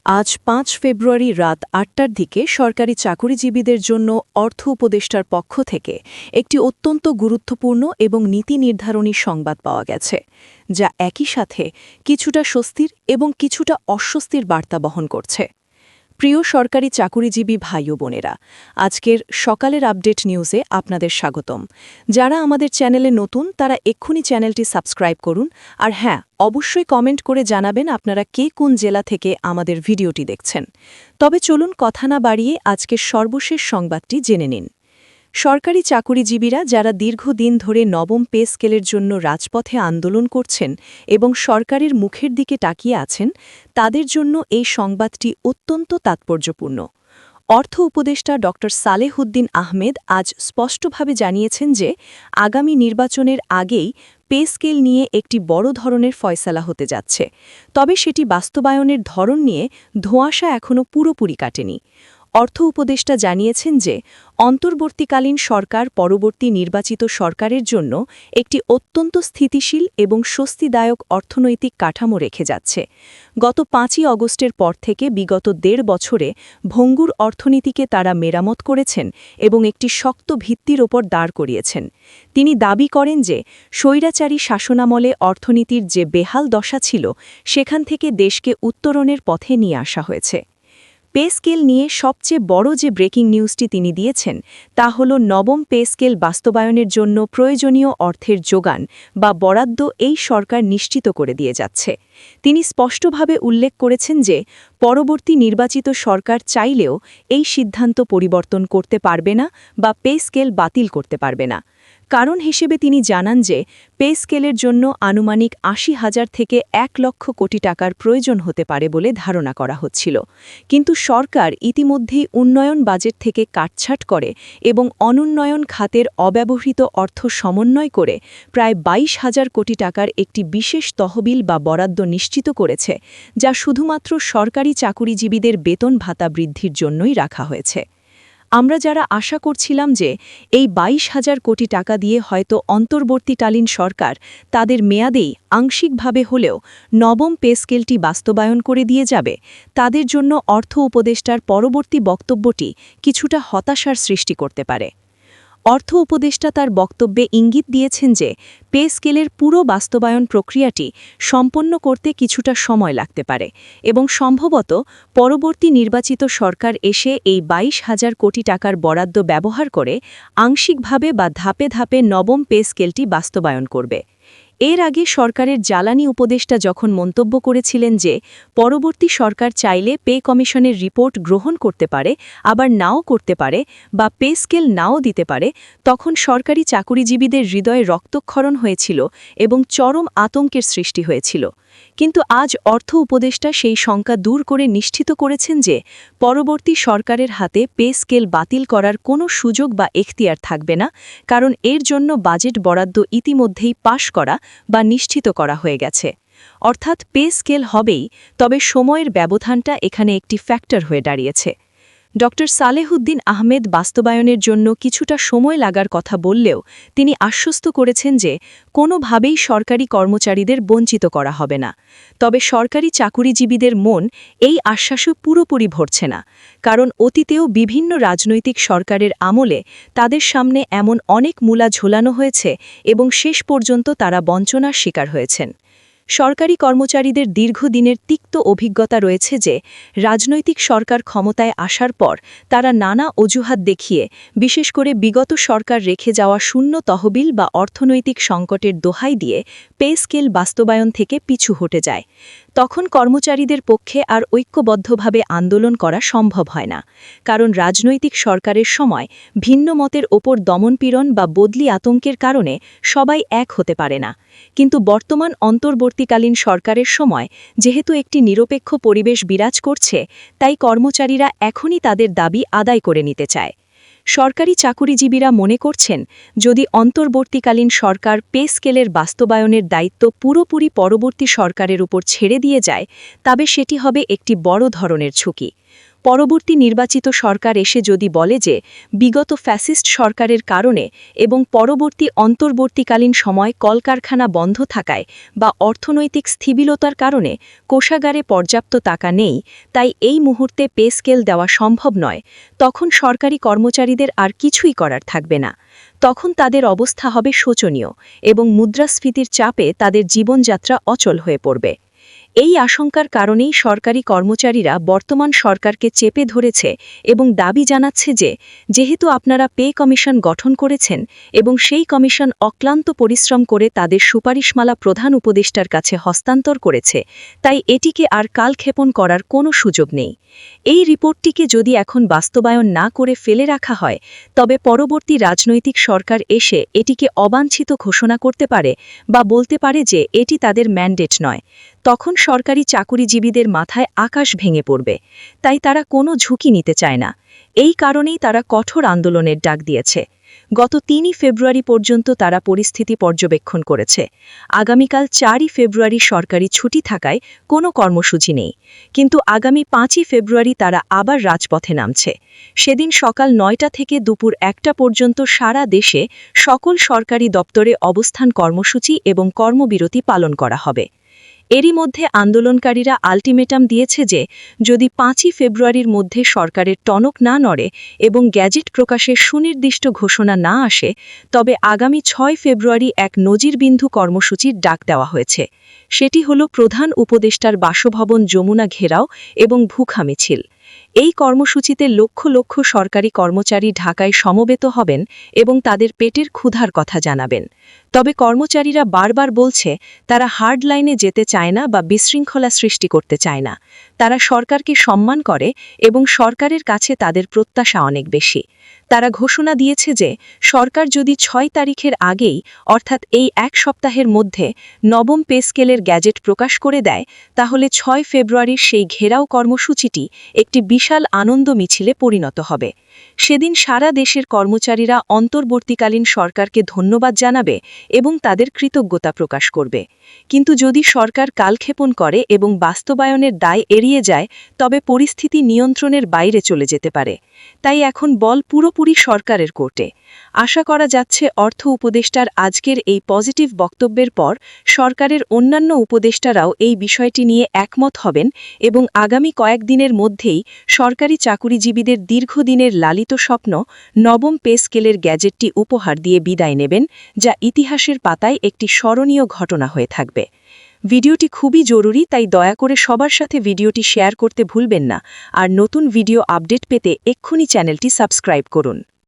আজ ৫ ফেব্রুয়ারি রাত ৮টার দিকে সরকারি চাকুরিজীবীদের জন্য অর্থ উপদেষ্টার পক্ষ থেকে একটি অত্যন্ত গুরুত্বপূর্ণ এবং নীতি নির্ধারণী সংবাদ পাওয়া গেছে, যা একই সাথে কিছুটা স্বস্তির এবং কিছুটা অস্বস্তির বার্তা বহন করছে। প্রিয় সরকারি চাকুরিজীবী ভাই ও বোনেরা, আজকের সকালের আপডেট নিউজে আপনাদের স্বাগতম। যারা আমাদের চ্যানেলে নতুন তারা এক্ষুনি চ্যানেলটি সাবস্ক্রাইব করুন, আর হ্যাঁ, অবশ্যই কমেন্ট করে জানাবেন আপনারা কে কোন জেলা থেকে আমাদের ভিডিওটি দেখছেন। তবে চলুন কথা না বাড়িয়ে আজকের সর্বশেষ সংবাদটি জেনে নিন। সরকারি চাকুরিজীবীরা যারা দীর্ঘদিন ধরে নবম পে স্কেলের জন্য রাজপথে আন্দোলন করছেন এবং সরকারের মুখের দিকে তাকিয়ে আছেন, তাদের জন্য এই সংবাদটি অত্যন্ত তাৎপর্যপূর্ণ। অর্থ উপদেষ্টা ড সালেহউদ্দিন আহমেদ আজ স্পষ্টভাবে জানিয়েছেন যে আগামী নির্বাচনের আগেই পে স্কেল নিয়ে একটি বড় ধরনের ফয়সালা হতে যাচ্ছে, তবে সেটি বাস্তবায়নের ধরন নিয়ে ধোঁয়াশা এখনও পুরোপুরি কাটেনি। অর্থ উপদেষ্টা জানিয়েছেন যে অন্তর্বর্তীকালীন সরকার পরবর্তী নির্বাচিত সরকারের জন্য একটি অত্যন্ত স্থিতিশীল এবং স্বস্তিদায়ক অর্থনৈতিক কাঠামো রেখে যাচ্ছে। গত ৫ই অগস্টের পর থেকে বিগত ১.৫ বছরে ভঙ্গুর অর্থনীতিকে তারা মেরামত করেছেন এবং একটি শক্ত ভিত্তির ওপর দাঁড় করিয়েছেন। তিনি দাবি করেন যে স্বৈরাচারী শাসনামলে অর্থনীতির যে বেহাল দশা ছিল, সেখান থেকে দেশকে উত্তরণের পথে নিয়ে আসা হয়েছে। পে স্কেল নিয়ে সবচেয়ে বড় যে ব্রেকিং নিউজটি তিনি দিয়েছেন তা হল নবম পে স্কেল বাস্তবায়নের জন্য প্রয়োজনীয় অর্থের যোগান বা বরাদ্দ এই সরকার নিশ্চিত করে দিয়ে যাচ্ছে। তিনি স্পষ্টভাবে উল্লেখ করেছেন যে পরবর্তী নির্বাচিত সরকার চাইলেও এই সিদ্ধান্ত পরিবর্তন করতে পারবে না বা পে স্কেল বাতিল করতে পারবে না। কারণ হিসেবে তিনি জানান যে পে স্কেলের জন্য আনুমানিক ৮০,০০০ থেকে ১ লক্ষ কোটি টাকার প্রয়োজন হতে পারে বলে ধারণা করা হচ্ছিল, কিন্তু সরকার ইতিমধ্যেই উন্নয়ন বাজেট থেকে কাটছাঁট করে এবং অনুন্নয়ন খাতের অব্যবহৃত অর্থ সমন্বয় করে প্রায় ২২,০০০ কোটি টাকার একটি বিশেষ তহবিল বা বরাদ্দ নিশ্চিত করেছে, যা শুধুমাত্র সরকারি চাকুরিজীবীদের বেতন ভাতা বৃদ্ধির জন্যই রাখা হয়েছে। আমরা যারা আশা করছিলাম যে এই ২২,০০০ কোটি টাকা দিয়ে হয়তো অন্তর্বর্তীকালীন সরকার তাদের মেয়াদেই আংশিকভাবে হলেও নবম পে স্কেলটি বাস্তবায়ন করে দিয়ে যাবে, তাদের জন্য অর্থ উপদেষ্টার পরবর্তী বক্তব্যটি কিছুটা হতাশার সৃষ্টি করতে পারে। অর্থ উপদেষ্টা তার বক্তব্যে ইঙ্গিত দিয়েছেন যে পে স্কেলের পুরো বাস্তবায়ন প্রক্রিয়াটি সম্পন্ন করতে কিছুটা সময় লাগতে পারে এবং সম্ভবত পরবর্তী নির্বাচিত সরকার এসে এই ২২,০০০ কোটি টাকার বরাদ্দ ব্যবহার করে আংশিকভাবে বা ধাপে ধাপে নবম পে স্কেলটি বাস্তবায়ন করবে। এর আগে সরকারের জ্বালানি উপদেষ্টা যখন মন্তব্য করেছিলেন যে পরবর্তী সরকার চাইলে পে কমিশনের রিপোর্ট গ্রহণ করতে পারে, আবার নাও করতে পারে বা পে স্কেল নাও দিতে পারে, তখন সরকারি চাকুরিজীবীদের হৃদয়ে রক্তক্ষরণ হয়েছিল এবং চরম আতঙ্কের সৃষ্টি হয়েছিল। কিন্তু আজ অর্থ উপদেষ্টা সেই শঙ্কা দূর করে নিশ্চিত করেছেন যে পরবর্তী সরকারের হাতে পে স্কেল বাতিল করার কোনো সুযোগ বা এখতিয়ার থাকবে না, কারণ এর জন্য বাজেট বরাদ্দ ইতিমধ্যেই পাশ করা বা নিশ্চিত করা হয়ে গেছে। অর্থাৎ পে স্কেল হবেই, তবে সময়ের ব্যবধানটা এখানে একটি ফ্যাক্টর হয়ে দাঁড়িয়েছে। ড সালেহউদ্দিন আহমেদ বাস্তবায়নের জন্য কিছুটা সময় লাগার কথা বললেও তিনি আশ্বস্ত করেছেন যে কোনোভাবেই সরকারি কর্মচারীদের বঞ্চিত করা হবে না। তবে সরকারি চাকুরিজীবীদের মন এই আশ্বাসে পুরোপুরি ভরছে না, কারণ অতীতেও বিভিন্ন রাজনৈতিক সরকারের আমলে তাদের সামনে এমন অনেক মূলা ঝোলানো হয়েছে এবং শেষ পর্যন্ত তারা বঞ্চনার শিকার হয়েছেন। সরকারি কর্মচারীদের দীর্ঘদিনের তিক্ত অভিজ্ঞতা রয়েছে যে রাজনৈতিক সরকার ক্ষমতায় আসার পর তারা নানা অজুহাত দেখিয়ে, বিশেষ করে বিগত সরকার রেখে যাওয়া শূন্য তহবিল বা অর্থনৈতিক সংকটের দোহাই দিয়ে পে স্কেল বাস্তবায়ন থেকে পিছু হটে যায়। তখন কর্মচারীদের পক্ষে আর ঐক্যবদ্ধভাবে আন্দোলন করা সম্ভব হয় না, কারণ রাজনৈতিক সরকারের সময় ভিন্ন মতের ওপর দমনপীড়ন বা বদলি আতঙ্কের কারণে সবাই এক হতে পারে না। কিন্তু বর্তমান অন্তর্বর্তীকালীন সরকারের সময় যেহেতু একটি নিরপেক্ষ পরিবেশ বিরাজ করছে, তাই কর্মচারীরা এখনই তাদের দাবি আদায় করে নিতে চায়। সরকারি চাকুরিজীবীরা মনে করছেন, যদি অন্তর্বর্তীকালীন সরকার পে স্কেলের বাস্তবায়নের দায়িত্ব পুরোপুরি পরবর্তী সরকারের উপর ছেড়ে দিয়ে যায়, তবে সেটি হবে একটি বড় ধরনের ঝুঁকি। পরবর্তী নির্বাচিত সরকার এসে যদি বলে যে বিগত ফ্যাসিস্ট সরকারের কারণে এবং পরবর্তী অন্তর্বর্তীকালীন সময় কলকারখানা বন্ধ থাকায় বা অর্থনৈতিক স্থিতিশীলতার কারণে কোষাগারে পর্যাপ্ত টাকা নেই, তাই এই মুহূর্তে পে স্কেল দেওয়া সম্ভব নয়, তখন সরকারি কর্মচারীদের আর কিছুই করার থাকবে না। তখন তাদের অবস্থা হবে শোচনীয় এবং মুদ্রাস্ফীতির চাপে তাদের জীবনযাত্রা অচল হয়ে পড়বে। এই আশঙ্কার কারণেই সরকারি কর্মচারীরা বর্তমান সরকারকে চেপে ধরেছে এবং দাবি জানাচ্ছে যে যেহেতু আপনারা পে কমিশন গঠন করেছেন এবং সেই কমিশন অক্লান্ত পরিশ্রম করে তাদের সুপারিশমালা প্রধান উপদেষ্টার কাছে হস্তান্তর করেছে, তাই এটিকে আর কালক্ষেপণ করার কোনো সুযোগ নেই। এই রিপোর্টটিকে যদি এখন বাস্তবায়ন না করে ফেলে রাখা হয়, তবে পরবর্তী রাজনৈতিক সরকার এসে এটিকে অবাঞ্ছিত ঘোষণা করতে পারে বা বলতে পারে যে এটি তাদের ম্যান্ডেট নয়। তখন সরকারি চাকুরিজীবীদের মাথায় আকাশ ভেঙে পড়বে। তাই তারা কোনো ঝুঁকি নিতে চায় না। এই কারণেই তারা কঠোর আন্দোলনের ডাক দিয়েছে। গত ৩ ফেব্রুয়ারি পর্যন্ত তারা পরিস্থিতি পর্যবেক্ষণ করেছে। আগামীকাল ৪ ফেব্রুয়ারি সরকারি ছুটি থাকায় কোনো কর্মসূচি নেই, কিন্তু আগামী ৫ ফেব্রুয়ারি তারা আবার রাজপথে নামছে। সেদিন সকাল ৯টা থেকে দুপুর ১টা পর্যন্ত সারা দেশে সকল সরকারি দপ্তরে অবস্থান কর্মসূচি এবং কর্মবিরতি পালন করা হবে। এরই মধ্যে আন্দোলনকারীরা আলটিমেটাম দিয়েছে যে যদি ৫ ফেব্রুয়ারির মধ্যে সরকারের টনক না নড়ে এবং গ্যাজেট প্রকাশের সুনির্দিষ্ট ঘোষণা না আসে, তবে আগামী ৬ ফেব্রুয়ারি এক নজিরবিন্দু কর্মসূচির ডাক দেওয়া হয়েছে। সেটি হল প্রধান উপদেষ্টার বাসভবন যমুনা ঘেরাও এবং ভুখা মিছিল। এই কর্মসূচিতে লক্ষ লক্ষ সরকারি কর্মচারী ঢাকায় সমবেত হবেন এবং তাদের পেটের ক্ষুধার কথা জানাবেন। তবে কর্মচারীরা বারবার বলছে তারা হার্ড লাইনে যেতে চায় না বা বিশৃঙ্খলা সৃষ্টি করতে চায় না। তারা সরকারকে সম্মান করে এবং সরকারের কাছে তাদের প্রত্যাশা অনেক বেশি। তারা ঘোষণা দিয়েছে যে সরকার যদি ৬ তারিখের আগেই অর্থাৎ এই এক সপ্তাহের মধ্যে নবম পে স্কেলের গ্যাজেট প্রকাশ করে দেয়, তাহলে ৬ ফেব্রুয়ারির সেই ঘেরাও কর্মসূচিটি একটি বিশাল আনন্দ মিছিলে পরিণত হবে। সেদিন সারা দেশের কর্মচারীরা অন্তর্বর্তীকালীন সরকারকে ধন্যবাদ জানাবে এবং তাদের কৃতজ্ঞতা প্রকাশ করবে। কিন্তু যদি সরকার কালক্ষেপণ করে এবং বাস্তবায়নের দায় এড়িয়ে যায়, তবে পরিস্থিতি নিয়ন্ত্রণের বাইরে চলে যেতে পারে। তাই এখন বল পুরোপুরি সরকারের কোর্টে। আশা করা যাচ্ছে অর্থ উপদেষ্টার আজকের এই পজিটিভ বক্তব্যের পর সরকারের অন্যান্য উপদেষ্টারাও এই বিষয়টি নিয়ে একমত হবেন এবং আগামী কয়েকদিনের মধ্যেই সরকারি চাকুরিজীবীদের দীর্ঘদিনের লালিত স্বপ্ন নবম পে স্কেলের গ্যাজেটটি উপহার দিয়ে বিদায় নেবেন, যা ইতিহাসের পাতায় একটি স্মরণীয় ঘটনা হয়ে থাকবে। ভিডিওটি খুবই জরুরি, তাই দয়া করে সবার সাথে ভিডিওটি শেয়ার করতে ভুলবেন না। আর নতুন ভিডিও আপডেট পেতে এক্ষুনি চ্যানেলটি সাবস্ক্রাইব করুন।